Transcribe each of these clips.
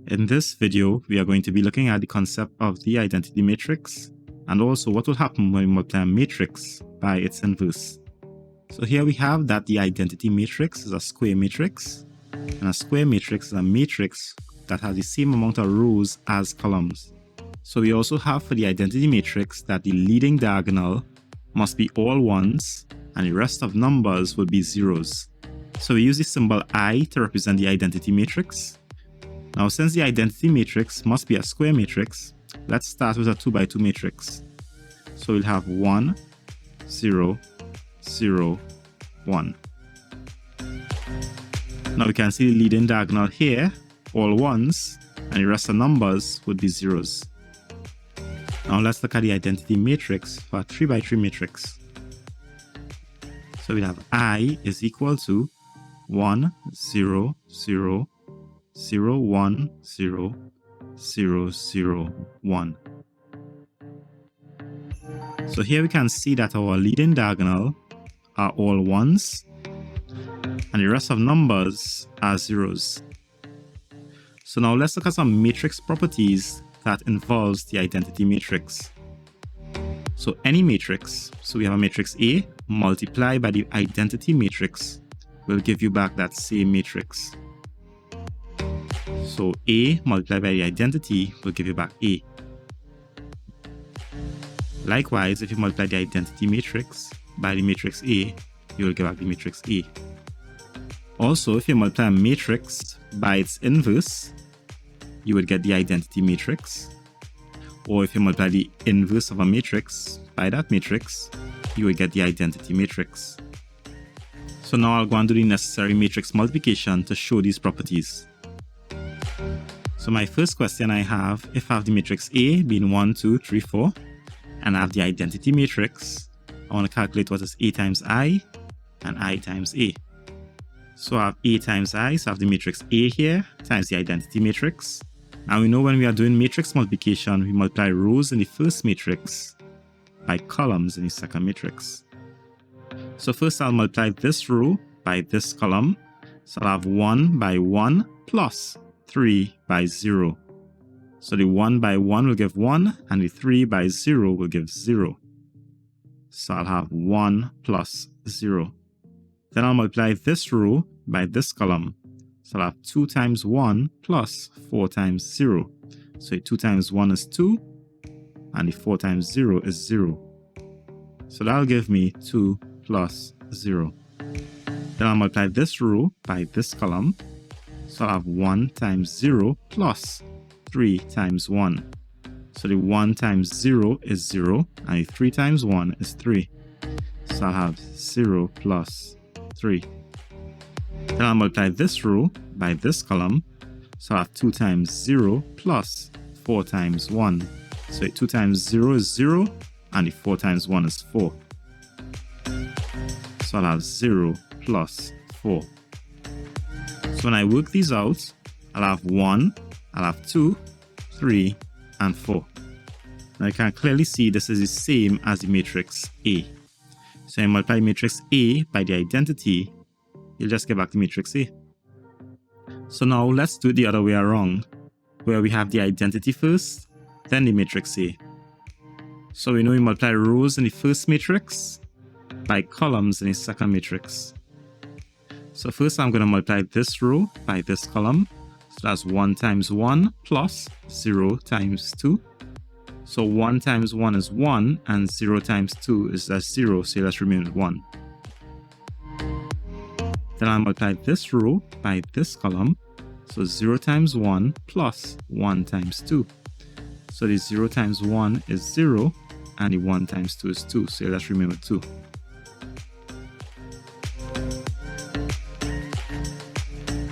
In this video, we are going to be looking at the concept of the identity matrix and also what will happen when we multiply a matrix by its inverse. So here we have that the identity matrix is a square matrix, and a square matrix is a matrix that has the same amount of rows as columns. So we also have for the identity matrix that the leading diagonal must be all ones and the rest of numbers will be zeros. So we use the symbol I to represent the identity matrix. Now, since the identity matrix must be a square matrix, let's start with a 2 by 2 matrix. So we'll have 1, 0, 0, 1. Now we can see the leading diagonal here, all ones, and the rest of numbers would be zeros. Now let's look at the identity matrix for a 3 by 3 matrix. So we have I is equal to 1, 0, 0, 0, 1, 0, 0, 0, 1. So here we can see that our leading diagonal are all ones and the rest of numbers are zeros. So now let's look at some matrix properties that involves the identity matrix. So any matrix, so we have a matrix A multiplied by the identity matrix will give you back that same matrix. So A multiplied by the identity will give you back A. Likewise, if you multiply the identity matrix by the matrix A, you will get back the matrix A. Also, if you multiply a matrix by its inverse, you would get the identity matrix. Or if you multiply the inverse of a matrix by that matrix, you would get the identity matrix. So now I'll go and do the necessary matrix multiplication to show these properties. So my first question I have, if I have the matrix A being 1, 2, 3, 4, and I have the identity matrix, I want to calculate what is A times I and I times A. So I have A times I, so I have the matrix A here times the identity matrix. And we know when we are doing matrix multiplication, we multiply rows in the first matrix by columns in the second matrix. So first I'll multiply this row by this column. So I'll have 1 by 1 plus 3 by 0. So the 1 by 1 will give 1 and the 3 by 0 will give 0. So I'll have 1 plus 0. Then I'll multiply this row by this column. So I'll have 2 times 1 plus 4 times 0. So 2 times 1 is 2 and the 4 times 0 is 0. So that'll give me 2 plus 0. Then I'll multiply this row by this column. So I'll have 1 times 0 plus 3 times 1. So the 1 times 0 is 0 and the 3 times 1 is 3. So I'll have 0 plus 3. Then I'll multiply this row by this column. So I'll have 2 times 0 plus 4 times 1. So 2 times 0 is 0 and the 4 times 1 is 4. So I'll have 0 plus 4. So when I work these out, I'll have 1, I'll have 2, 3, and 4. Now you can clearly see this is the same as the matrix A. So I multiply matrix A by the identity, you'll just get back the matrix A. So now let's do it the other way around, where we have the identity first, then the matrix A. So we know we multiply rows in the first matrix by columns in the second matrix. So first I'm going to multiply this row by this column. So that's 1 times 1 plus 0 times 2. So 1 times 1 is 1 and 0 times 2 is just 0, so let's remain with 1. Then I'll multiply this row by this column. So 0 times 1 plus 1 times 2. So the 0 times 1 is 0 and the 1 times 2 is 2, so let's remain with 2.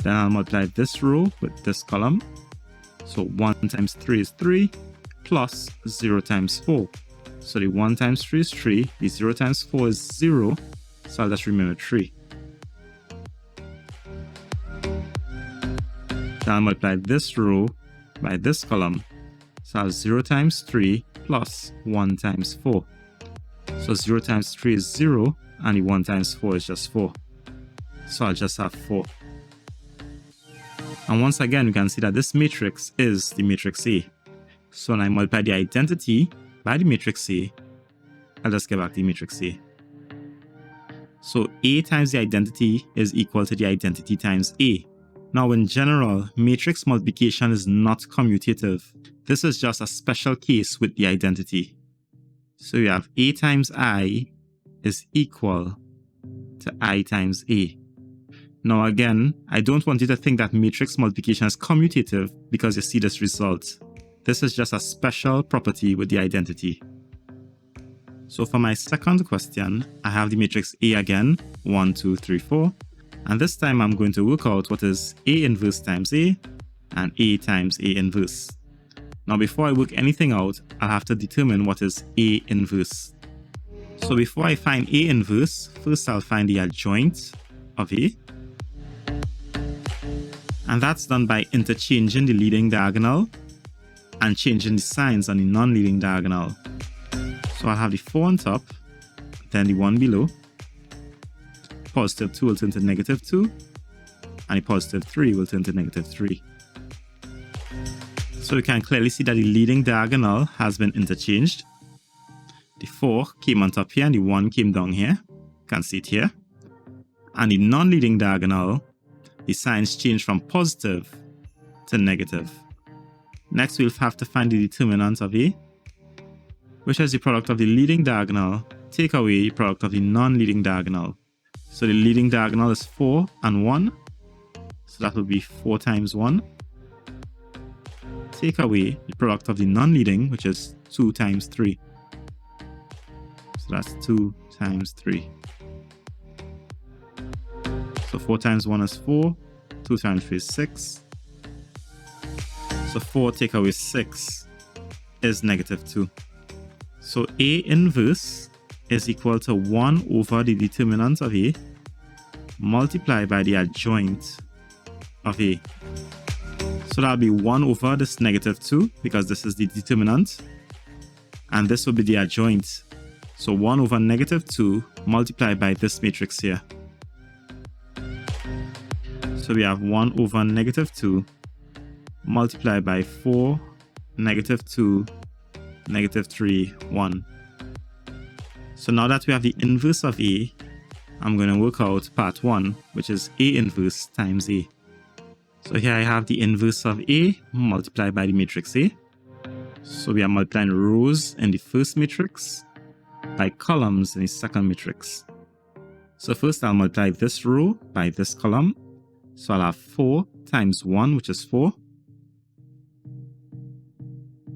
Then I'll multiply this row with this column. So 1 times 3 is 3 plus 0 times 4. So the 1 times 3 is 3, the 0 times 4 is 0, so I'll just remain with 3. Then I'll multiply this row by this column. So I'll have 0 times 3 plus 1 times 4. So 0 times 3 is 0 and the 1 times 4 is just 4. So I'll just have 4. And once again, we can see that this matrix is the matrix A. So when I multiply the identity by the matrix A, I'll just get back the matrix A. So A times the identity is equal to the identity times A. Now in general, matrix multiplication is not commutative. This is just a special case with the identity. So you have A times I is equal to I times A. Now again, I don't want you to think that matrix multiplication is commutative because you see this result. This is just a special property with the identity. So for my second question, I have the matrix A again, 1, 2, 3, 4. And this time I'm going to work out what is A inverse times A and A times A inverse. Now before I work anything out, I'll have to determine what is A inverse. So before I find A inverse, first I'll find the adjoint of A. And that's done by interchanging the leading diagonal and changing the signs on the non-leading diagonal. So I'll have the 4 on top, then the 1 below. Positive 2 will turn to negative 2, and the positive 3 will turn to negative 3. So we can clearly see that the leading diagonal has been interchanged. The 4 came on top here, and the 1 came down here. You can see it here. And the non-leading diagonal, the signs change from positive to negative. Next, we'll have to find the determinant of A, which is the product of the leading diagonal, take away the product of the non-leading diagonal. So the leading diagonal is 4 and 1, so that will be 4 times 1. Take away the product of the non-leading, which is 2 times 3. So that's 2 times 3. So 4 times 1 is 4, 2 times 3 is 6. So 4 take away 6 is negative 2. So A inverse is equal to 1 over the determinant of A multiplied by the adjoint of A. So that'll be 1 over this negative 2 because this is the determinant. And this will be the adjoint. So 1 over negative 2 multiplied by this matrix here. So we have 1 over negative 2 multiplied by 4, negative 2, negative 3, 1. So now that we have the inverse of A, I'm going to work out part 1, which is A inverse times A. So here I have the inverse of A multiplied by the matrix A. So we are multiplying rows in the first matrix by columns in the second matrix. So first I'll multiply this row by this column. So I'll have 4 times 1, which is 4,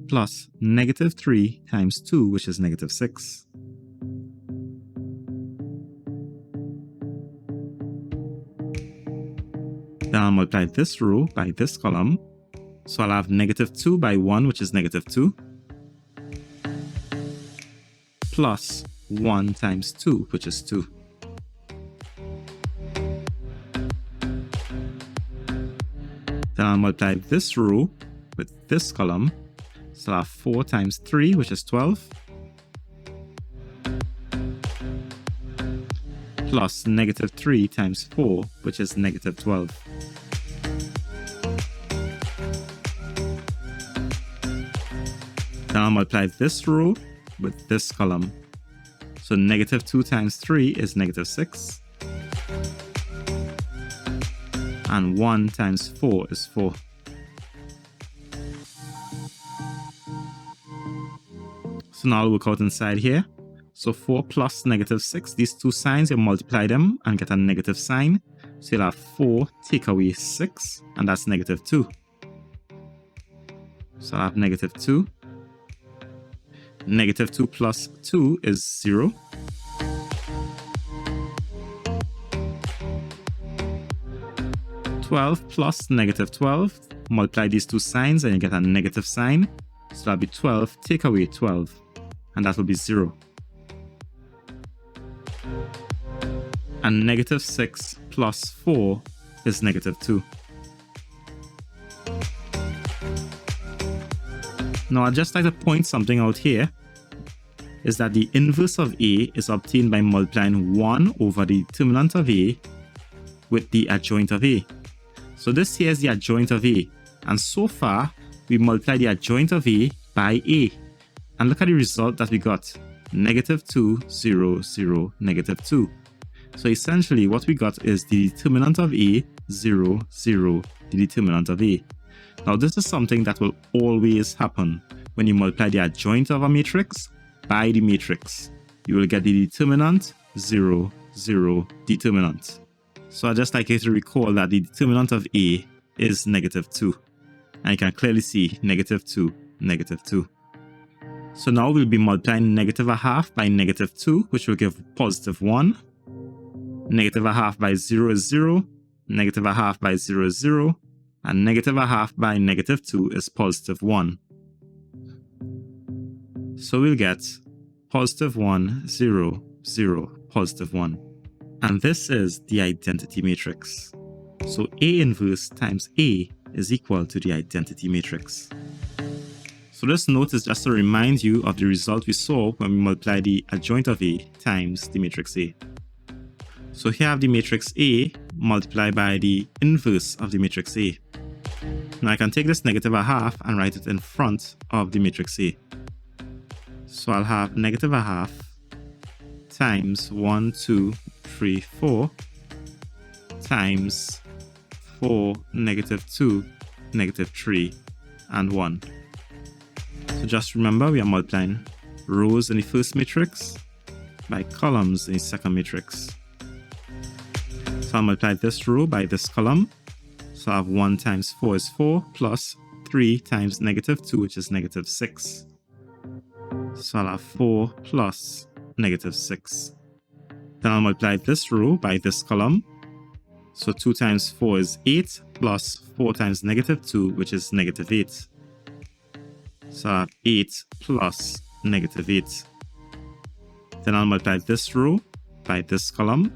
plus negative 3 times 2, which is negative 6. Then I'll multiply this row by this column. So I'll have negative 2 by 1, which is negative 2, plus 1 times 2, which is 2. Then I'll multiply this row with this column. So I'll have 4 times 3, which is 12, plus negative 3 times 4, which is negative 12. Then I'll multiply this row with this column. So negative 2 times 3 is negative 6. And 1 times 4 is 4. So now I'll work out inside here. So 4 plus negative 6, these two signs, you multiply them and get a negative sign. So you'll have 4 take away 6, and that's negative 2. So I'll have negative 2. Negative 2 plus 2 is 0. $12 plus negative 12. Multiply these two signs and you get a negative sign. So that'll be 12 take away 12. And that will be 0. And negative 6 plus 4 is negative 2. Now I'd just like to point something out here, is that the inverse of A is obtained by multiplying 1 over the determinant of A with the adjoint of A. So this here is the adjoint of A. And so far, we multiply the adjoint of A by A. And look at the result that we got. -2, 0, 0, -2. So essentially what we got is the determinant of A, 0, 0, the determinant of A. Now this is something that will always happen when you multiply the adjoint of a matrix by the matrix. You will get the determinant, 0, 0, determinant. So I'd just like you to recall that the determinant of A is -2. And you can clearly see -2, -2. So now we'll be multiplying -1/2 by -2, which will give +1. -1/2 by 0 is 0. -1/2 by 0 is 0. And -1/2 by -2 is +1. So we'll get +1, 0, 0, +1. And this is the identity matrix. So A inverse times A is equal to the identity matrix. So this note is just to remind you of the result we saw when we multiply the adjoint of A times the matrix A. So here I have the matrix A multiplied by the inverse of the matrix A. Now I can take this -1/2 and write it in front of the matrix A. So I'll have -1/2 times 1, 2, 3, 4 times 4, -2, -3, and 1. So just remember we are multiplying rows in the first matrix by columns in the second matrix. So I'll multiply this row by this column. So I have 1 times 4 is 4 plus 3 times -2, which is -6. So I'll have 4 plus -6. Then I'll multiply this row by this column. So 2 times 4 is 8 plus 4 times -2, which is -8. So I have 8 plus -8. Then I'll multiply this row by this column.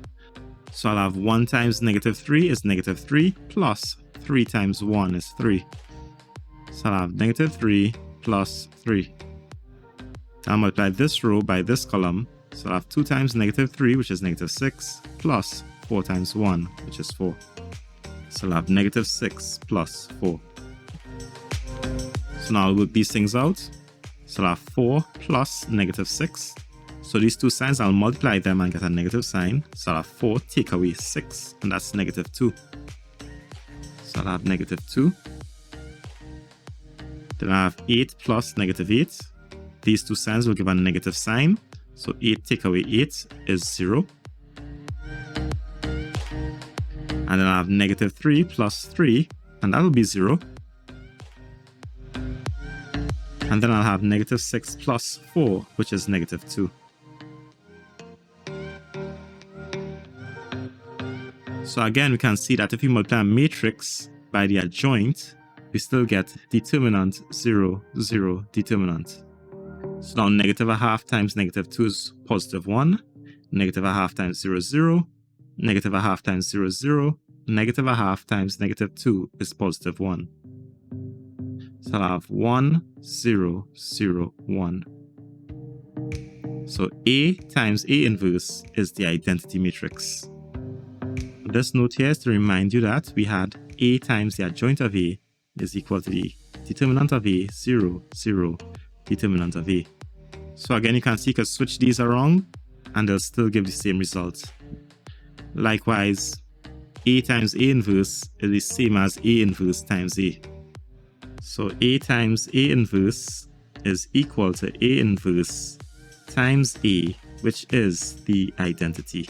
So I'll have 1 times -3 is -3 plus 3 times 1 is 3. So I'll have -3 plus 3. Then I'll multiply this row by this column. So I'll have 2 times -3, which is -6, plus 4 times 1, which is 4. So I'll have -6 plus 4. So now I'll work these things out. So I'll have 4 plus -6. So these two signs, I'll multiply them and get a negative sign. So I'll have 4 take away 6, and that's -2. So I'll have -2. Then I have 8 plus -8. These two signs will give a negative sign. So 8 take away 8 is 0. And then I have -3 plus 3, and that will be 0. And then I'll have -6 plus 4, which is -2. So again, we can see that if we multiply a matrix by the adjoint, we still get determinant 0, 0, determinant. So now -1/2 times -2 is +1, -1/2 times 0 is 0, -1/2 times 0 is 0, -1/2 times -2 is +1. So I'll have 1, 0, 0, 1. So A times A inverse is the identity matrix. This note here is to remind you that we had A times the adjoint of A is equal to the determinant of A, 0, 0, determinant of A. So again, you can see you can switch these around and they'll still give the same result. Likewise, A times A inverse is the same as A inverse times A. So A times A inverse is equal to A inverse times A, which is the identity.